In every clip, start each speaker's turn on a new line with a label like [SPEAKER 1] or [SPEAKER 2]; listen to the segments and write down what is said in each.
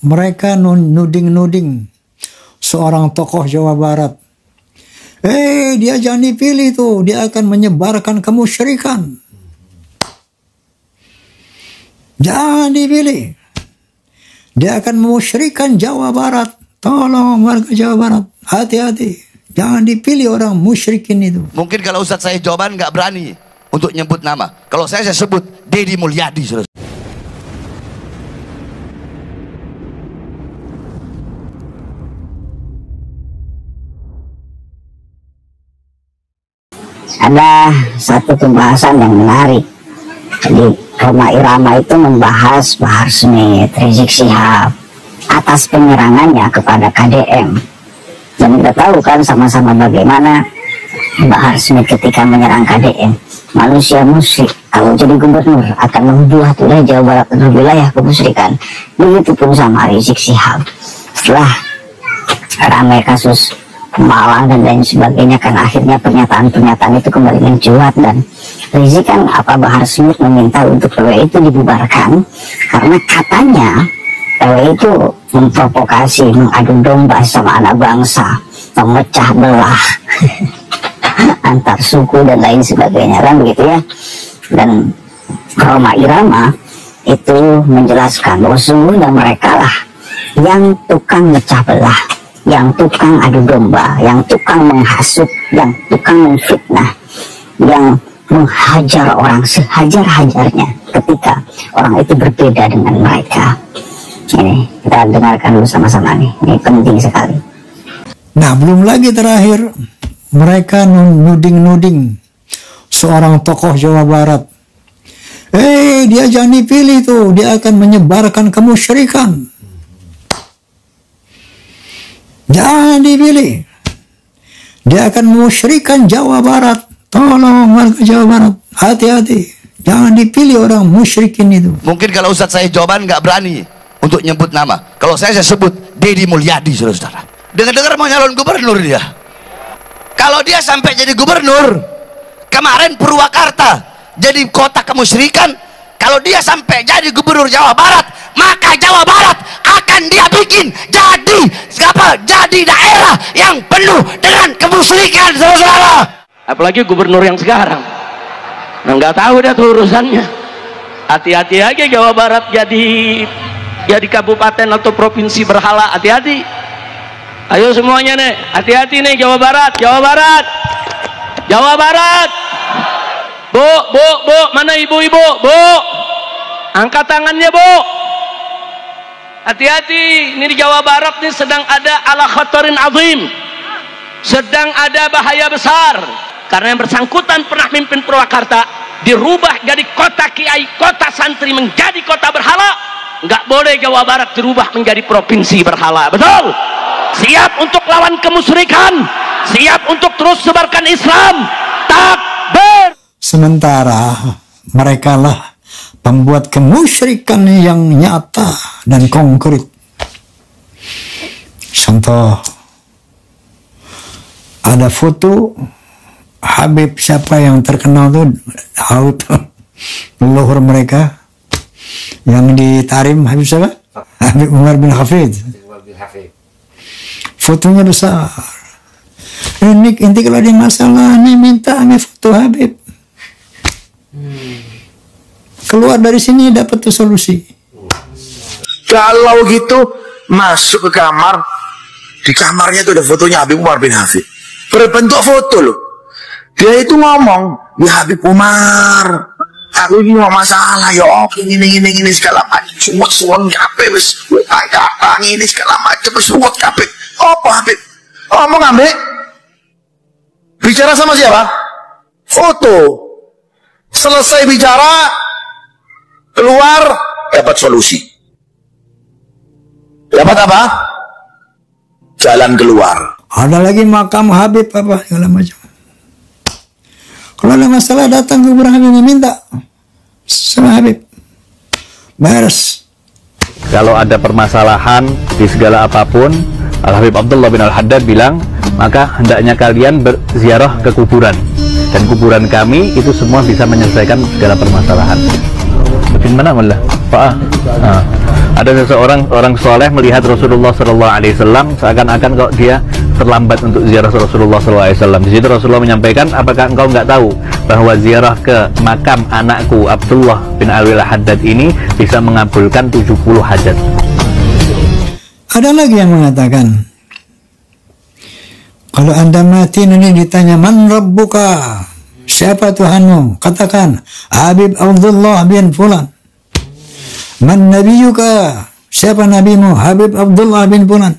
[SPEAKER 1] mereka nuding-nuding seorang tokoh Jawa Barat. Dia jangan dipilih tuh, dia akan menyebarkan kemusyrikan. Jangan dipilih. Dia akan memusyrikan Jawa Barat. Tolong warga Jawa Barat, hati-hati. Jangan dipilih orang musyrikin itu.
[SPEAKER 2] Mungkin kalau Ustadz saya jawaban nggak berani untuk nyebut nama. Kalau saya sebut Deddy Mulyadi.
[SPEAKER 3] Ada satu pembahasan yang menarik. Jadi Rhoma Irama itu membahas Bahar Smith, Rizik Syihab atas penyerangannya kepada KDM. Dan kita tahu kan sama-sama bagaimana Bahar Smith ketika menyerang KDM. Manusia musyrik kalau jadi gubernur akan membuat wilayah Jawa Barat adalah wilayah kemusyrikan. Begitupun sama Rizik Syihab. Setelah ramai kasus Malang dan lain sebagainya, kan akhirnya pernyataan-pernyataan itu kembali mencuat, dan Rizik kan Bahar Smith meminta untuk PWI itu dibubarkan karena katanya PWI itu memprovokasi, mengadu domba sama anak bangsa, memecah belah antar suku dan lain sebagainya, kan begitu ya. Dan Rhoma Irama itu menjelaskan bahwa sesungguhnya mereka lah yang tukang mecah belah, yang tukang adu domba, yang tukang menghasut, yang tukang memfitnah, yang menghajar orang sehajar-hajarnya ketika orang itu berbeda dengan mereka. Ini kita dengarkan dulu sama-sama nih, ini penting sekali.
[SPEAKER 1] Nah, belum lagi terakhir mereka nuding-nuding seorang tokoh Jawa Barat. Dia jangan dipilih tuh, dia akan menyebarkan kemusyrikan. Jangan dipilih. Dia akan memusyrikan Jawa Barat. Tolong warga Jawa Barat, hati-hati. Jangan dipilih orang musyrikin itu.
[SPEAKER 2] Mungkin kalau Ustadz saya jawaban nggak berani untuk nyebut nama. Kalau saya sebut Deddy Mulyadi, saudara-saudara. Dengar-dengar mau nyalon gubernur dia. Kalau dia sampai jadi gubernur, kemarin Purwakarta jadi kota kemusyrikan. Kalau dia sampai jadi gubernur Jawa Barat, maka Jawa Barat akan dia bikin jadi daerah yang penuh dengan kemusyrikan, saudara-saudara.
[SPEAKER 4] Apalagi gubernur yang sekarang, nggak tahu dah tuh urusannya. Hati-hati aja Jawa Barat jadi kabupaten atau provinsi berhala, hati-hati. Ayo semuanya nih, hati-hati nih Jawa Barat, Jawa Barat, Jawa Barat. Bu, mana ibu-ibu? Bu, angkat tangannya, Bu. Hati-hati, ini di Jawa Barat nih sedang ada ala khatarin azim, sedang ada bahaya besar. Karena yang bersangkutan pernah mimpin Purwakarta, dirubah jadi kota kiai, kota santri, menjadi kota berhala. Nggak boleh Jawa Barat dirubah menjadi provinsi berhala, betul? Siap untuk lawan kemusyrikan, siap untuk terus sebarkan Islam. Takbir.
[SPEAKER 1] Sementara mereka lah pembuat kemusyrikan yang nyata dan konkret. Contoh, ada foto Habib, siapa yang terkenal tuh, Habib leluhur mereka yang di Tarim, Habib siapa? Habib Umar bin Hafid. Fotonya besar. Ini inti kalau ada masalah nih minta ambil foto Habib. Keluar dari sini dapat tuh solusi.
[SPEAKER 5] Kalau gitu masuk ke kamar, di kamarnya tuh ada fotonya Habib Umar bin Hafid, berbentuk foto loh. Dia itu ngomong, ya Habib Umar, aku ini mau masalah ya, ini segala macam, suwon kape, wes ini segala macam, suwon kape. Apa Habib? Ngomong ambek, bicara sama siapa? Foto. Selesai bicara, keluar dapat solusi. Dapat apa? Jalan keluar.
[SPEAKER 1] Ada lagi makam Habib apa segala macam. Kalau ada masalah datang ke kuburan Habib minta sama Habib. Beres.
[SPEAKER 6] Kalau ada permasalahan di segala apapun, Al-Habib Abdullah bin Al-Haddad bilang, maka hendaknya kalian berziarah ke kuburan. Dan kuburan kami itu semua bisa menyelesaikan segala permasalahan. Lebih mana malah? Pak. Ada seseorang orang soleh melihat Rasulullah SAW seakan-akan kok dia terlambat untuk ziarah Rasulullah SAW. Di situ Rasulullah menyampaikan, apakah engkau nggak tahu bahwa ziarah ke makam anakku Abdullah bin Alwi Al-Haddad ini bisa mengabulkan 70 hajat.
[SPEAKER 1] Ada lagi yang mengatakan, kalau anda mati nanti ditanya, man rabbuka, siapa Tuhanmu? Katakan, Habib Abdullah bin Fulan. Man nabiyuka, siapa nabimu? Habib Abdullah bin Fulan.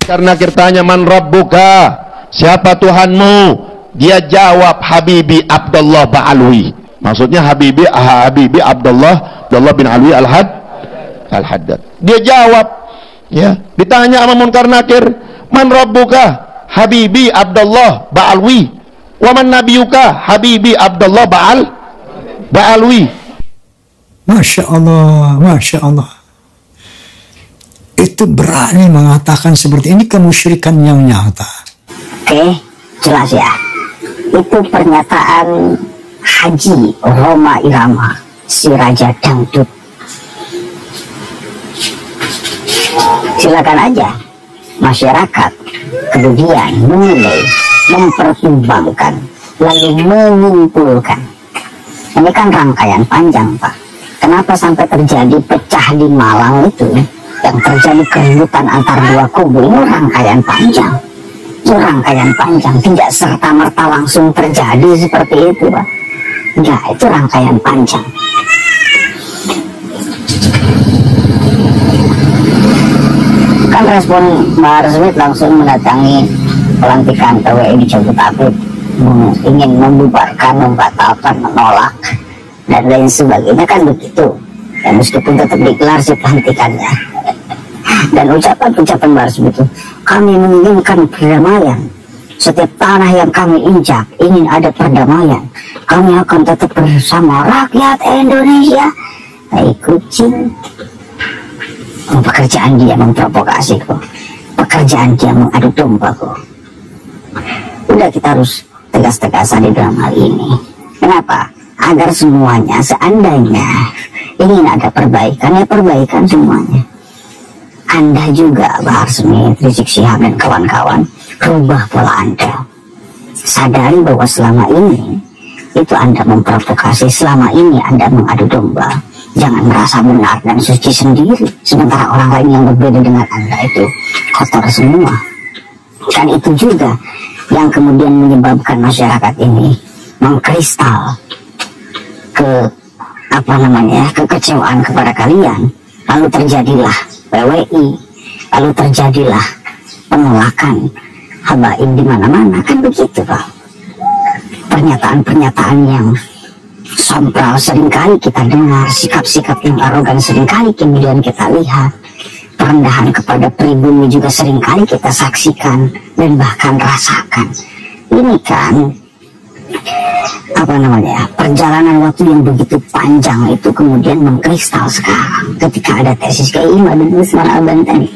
[SPEAKER 7] Karena kirtanya man rabbuka, siapa Tuhanmu? Dia jawab Habibi Abdullah Ba'alwi. Maksudnya Habibi Abdullah bin Alwi Al-Haddad. Dia jawab, ya. Ditanya sama Munkar Nakir, man rabbuka? Habibi Abdullah Ba'alwi. Wa man nabiyuka? Habibi Abdullah Ba'alwi.
[SPEAKER 1] Masya Allah, Masya Allah. Itu berani mengatakan seperti ini, kemusyrikan yang nyata.
[SPEAKER 3] Oke, jelas ya. Itu pernyataan Haji Roma Irama, si Raja Dangdut. Silakan aja masyarakat kemudian menilai, mempertimbangkan, lalu menyimpulkan. Ini kan rangkaian panjang, Pak. Kenapa sampai terjadi pecah di Malang itu, yang terjadi keributan antar dua kubu, ini rangkaian panjang. Itu rangkaian panjang, tidak serta-merta langsung terjadi seperti itu, Pak. Enggak, itu rangkaian panjang. Kan respon Mbak Resmit langsung mendatangi pelantikan PWI di Jabodetabek, ingin membubarkan, membatalkan, menolak, dan lain sebagainya, kan begitu ya, meskipun tetap digelar si pelantikannya. Dan ucapan-ucapan baru itu, kami menginginkan perdamaian, setiap tanah yang kami injak ingin ada perdamaian, kami akan tetap bersama rakyat Indonesia. Kucing. Pekerjaan dia memprovokasi kok, pekerjaan dia mengadu domba kok. Udah, kita harus tegas-tegasan di dalam hal ini. Kenapa? Agar semuanya, seandainya ingin ada perbaikan, ya perbaikan semuanya. Anda juga, Bahar Smith, Rizik Syihab dan kawan-kawan, rubah pola Anda. Sadari bahwa selama ini itu Anda memprovokasi, selama ini Anda mengadu domba. Jangan merasa benar dan suci sendiri, sementara orang lain yang berbeda dengan Anda itu kotor semua. Dan itu juga yang kemudian menyebabkan masyarakat ini mengkristal ke kekecewaan kepada kalian. Lalu terjadilah PWI, lalu terjadilah penolakan habaib di mana-mana, kan begitu, Pak. Pernyataan-pernyataan yang sompral seringkali kita dengar, sikap-sikap yang arogan seringkali kemudian kita lihat, perendahan kepada pribumi juga seringkali kita saksikan dan bahkan rasakan. Ini kan perjalanan waktu yang begitu panjang itu kemudian mengkristal sekarang ketika ada tesis K.I. dan Usman Al-Bantani.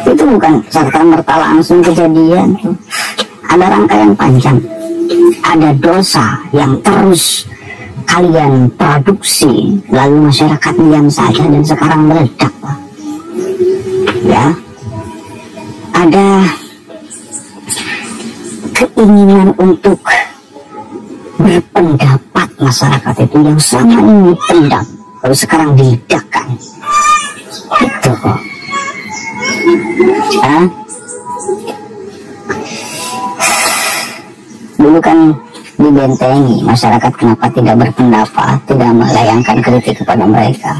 [SPEAKER 3] Itu bukan serta-merta langsung kejadian, ada rangkaian panjang, ada dosa yang terus kalian produksi, lalu masyarakat diam saja dan sekarang meledak, Pak. Ya, ada keinginan untuk berpendapat masyarakat itu yang selama ini pendam, lalu sekarang diledakkan. Itu kok. Dulu kan dibentengi masyarakat, kenapa tidak berpendapat, tidak melayangkan kritik kepada mereka,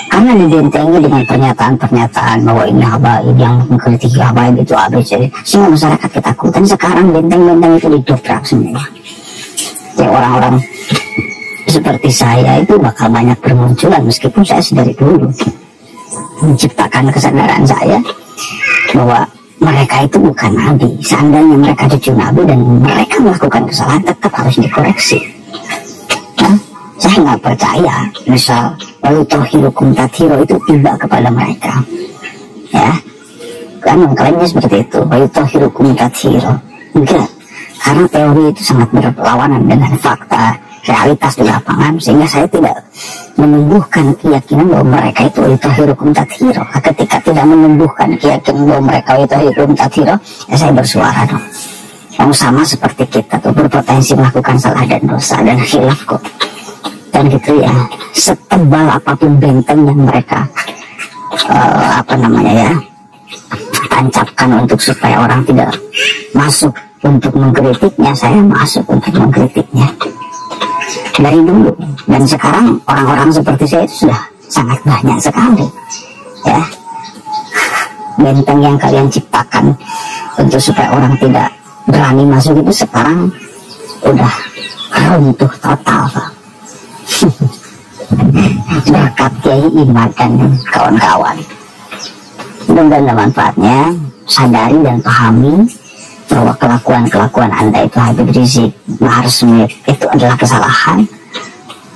[SPEAKER 3] karena dibentengi dengan pernyataan-pernyataan bahwa ini habaib, yang mengkritik habaib itu ABC, sehingga masyarakat ketakutan. Sekarang benteng-benteng itu didobrak semuanya. Ya, orang-orang seperti saya itu bakal banyak bermunculan, meskipun saya dari dulu menciptakan kesadaran saya bahwa mereka itu bukan nabi. Seandainya mereka cucu nabi dan mereka melakukan kesalahan, tetap harus dikoreksi. Nah, saya nggak percaya misal lalu tohirukum tathiro itu tiba kepada mereka, ya kan mengklaimnya seperti itu, lalu tohirukum tathiro. Enggak, karena teori itu sangat berlawanan dengan fakta realitas di lapangan, sehingga saya tidak menumbuhkan keyakinan bahwa mereka itu yutahirukum tathiro. Ketika tidak menumbuhkan keyakinan bahwa mereka yutahirukum tathiro, ya saya bersuara dong. Yang sama seperti kita tuh berpotensi melakukan salah dan dosa dan khilaf kok. Dan gitu ya, setebal apapun benteng yang mereka tancapkan untuk supaya orang tidak masuk untuk mengkritiknya, saya masuk untuk mengkritiknya dari dulu. Dan sekarang orang-orang seperti saya itu sudah sangat banyak sekali ya. Benteng yang kalian ciptakan untuk supaya orang tidak berani masuk itu sekarang udah runtuh total Pak. Berkat Kiai Imad dan kawan-kawan. Mudah-mudahan manfaatnya, sadari dan pahami bahwa kelakuan Anda itu Habib Rizik, Bahar Smith itu adalah kesalahan.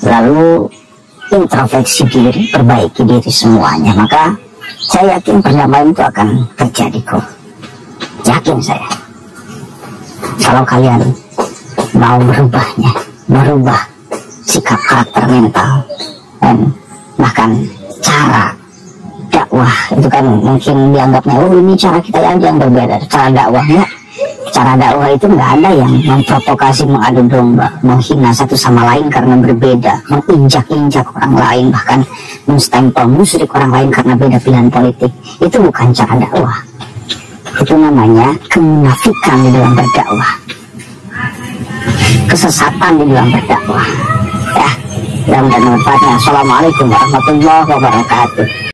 [SPEAKER 3] Lalu introspeksi diri, perbaiki diri semuanya, maka saya yakin perdamaian itu akan terjadi kok. Yakin saya. Kalau kalian mau merubah sikap karakter mental dan bahkan cara dakwah itu kan mungkin dianggapnya oh ini cara kita yang berbeda. Cara dakwahnya, cara dakwah itu nggak ada yang memprovokasi, mengadu domba, menghina satu sama lain karena berbeda, menginjak-injak orang lain, bahkan menstempel musyrik orang lain karena beda pilihan politik. Itu bukan cara dakwah. Itu namanya kemunafikan di dalam berdakwah, kesesatan di dalam berdakwah ya. Dan manfaatnya. Assalamualaikum warahmatullahi wabarakatuh.